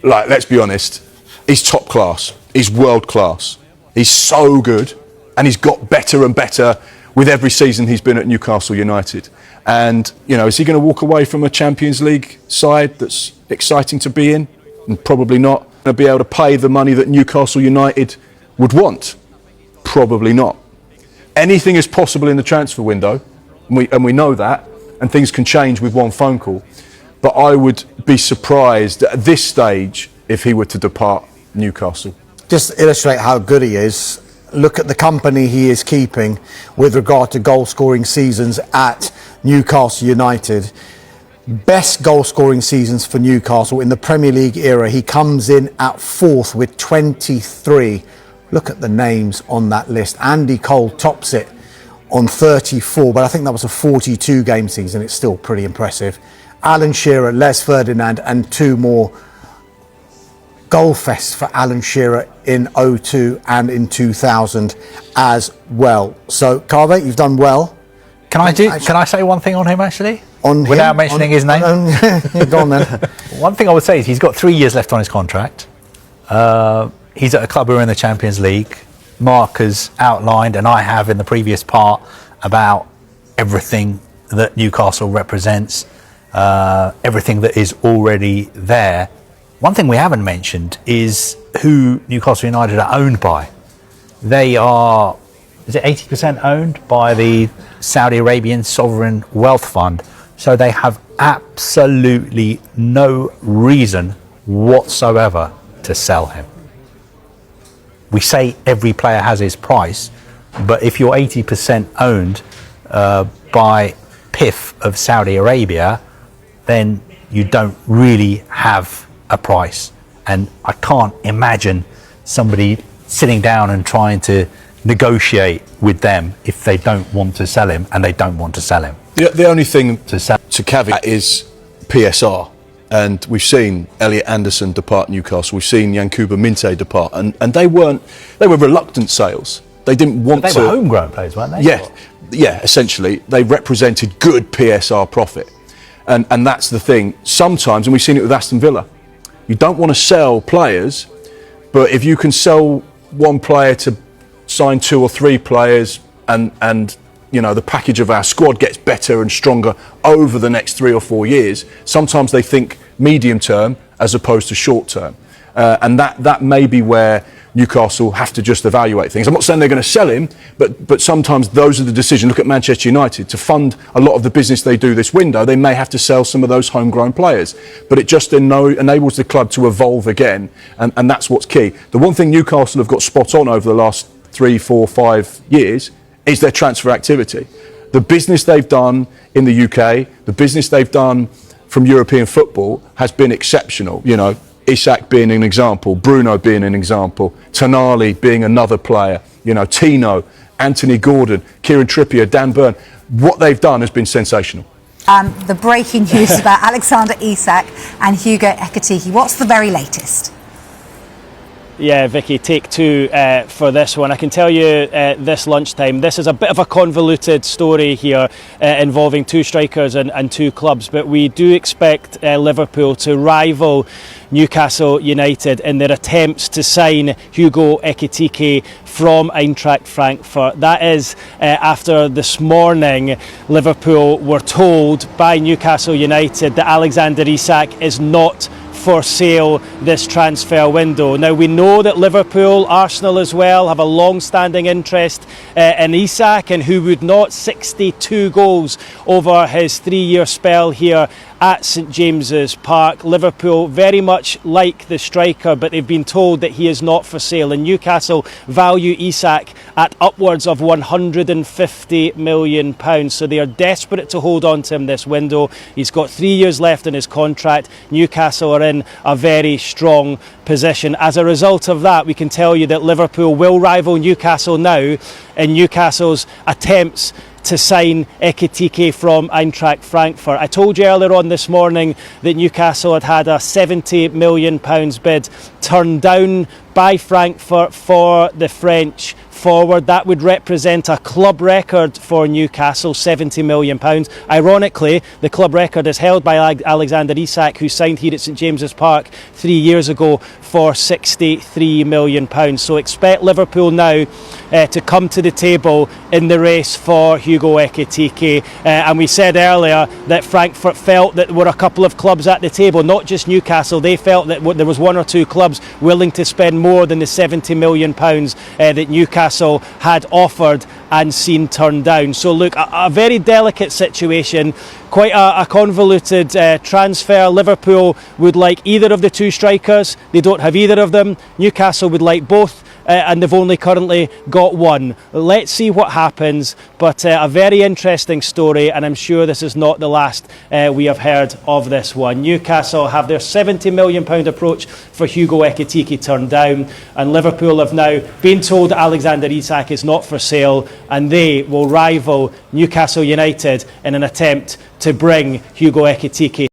like, let's be honest, he's top class. He's world class. He's so good, and he's got better and better with every season he's been at Newcastle United. And, you know, is he going to walk away from a Champions League side that's exciting to be in? And probably not. Going to be able to pay the money that Newcastle United would want? Probably not. Anything is possible in the transfer window, and we know that, and things can change with one phone call. But I would be surprised at this stage if he were to depart Newcastle. Just to illustrate how good he is, look at the company he is keeping with regard to goal-scoring seasons at Newcastle United. Best goal-scoring seasons for Newcastle in the Premier League era. He comes in at 4th with 23. Look at the names on that list. Andy Cole tops it on 34, but I think that was a 42-game season. It's still pretty impressive. Alan Shearer, Les Ferdinand, and 2 more. Goal fest for Alan Shearer in 02 and in 2000 as well. So, Carve, you've done well. Can I say one thing on him, actually? Without mentioning his name? Yeah, go on then. One thing I would say is he's got 3 years left on his contract. He's at a club who are in the Champions League. Mark has outlined, and I have in the previous part, about everything that Newcastle represents, everything that is already there. One thing we haven't mentioned is who Newcastle United are owned by. They are, is it 80% owned by the Saudi Arabian Sovereign Wealth Fund? So they have absolutely no reason whatsoever to sell him. We say every player has his price, but if you're 80% owned by PIF of Saudi Arabia, then you don't really have a price. And I can't imagine somebody sitting down and trying to negotiate with them if they don't want to sell him, and they don't want to sell him. The only thing to caveat is PSR. And we've seen Elliot Anderson depart Newcastle. We've seen Yankuba Minte depart, and they were reluctant sales. They didn't want to. They were homegrown players, weren't they? Yeah. Essentially, they represented good PSR profit, and that's the thing. Sometimes, and we've seen it with Aston Villa, you don't want to sell players, but if you can sell one player to sign 2 or 3 players, and you know, the package of our squad gets better and stronger over the next 3 or 4 years. Sometimes they think medium term as opposed to short term. And that may be where Newcastle have to just evaluate things. I'm not saying they're going to sell him, but sometimes those are the decisions. Look at Manchester United. To fund a lot of the business they do this window, they may have to sell some of those homegrown players. But it just enables the club to evolve again, and that's what's key. The one thing Newcastle have got spot on over the last 3, 4, 5 years is their transfer activity. The business they've done in the UK, the business they've done from European football has been exceptional. You know, Isak being an example, Bruno being an example, Tonali being another player, you know, Tino, Anthony Gordon, Kieran Trippier, Dan Burn. What they've done has been sensational. The breaking news about Alexander Isak and Hugo Ekitike. What's the very latest? Yeah, Vicky, take 2 for this one. I can tell you this lunchtime, this is a bit of a convoluted story here involving 2 strikers and 2 clubs, but we do expect Liverpool to rival Newcastle United in their attempts to sign Hugo Ekitike from Eintracht Frankfurt. That is after this morning Liverpool were told by Newcastle United that Alexander Isak is not for sale this transfer window. Now, we know that Liverpool, Arsenal as well, have a long-standing interest in Isak, and who would not. 62 goals over his 3-year spell here at St James's Park. Liverpool very much like the striker, but they've been told that he is not for sale, and Newcastle value Isak at upwards of £150 million, so they are desperate to hold on to him this window. He's got 3 years left in his contract. Newcastle are in a very strong position. As a result of that, we can tell you that Liverpool will rival Newcastle now in Newcastle's attempts to sign Ekitike from Eintracht Frankfurt. I told you earlier on this morning that Newcastle had a £70 million bid turned down by Frankfurt for the French forward, that would represent a club record for Newcastle, £70 million. Ironically, the club record is held by Alexander Isak, who signed here at St James's Park 3 years ago for £63 million. So expect Liverpool now to come to the table in the race for Hugo Ekitike. And we said earlier that Frankfurt felt that there were a couple of clubs at the table, not just Newcastle. They felt that there was one or two clubs willing to spend more than the £70 million that Newcastle had offered and seen turned down. So look, a very delicate situation, quite a convoluted transfer. Liverpool would like either of the two strikers. They don't have either of them. Newcastle would like both. And they've only currently got one. Let's see what happens, but a very interesting story, and I'm sure this is not the last we have heard of this one. Newcastle have their £70 million approach for Hugo Ekitike turned down, and Liverpool have now been told that Alexander Isak is not for sale, and they will rival Newcastle United in an attempt to bring Hugo Ekitike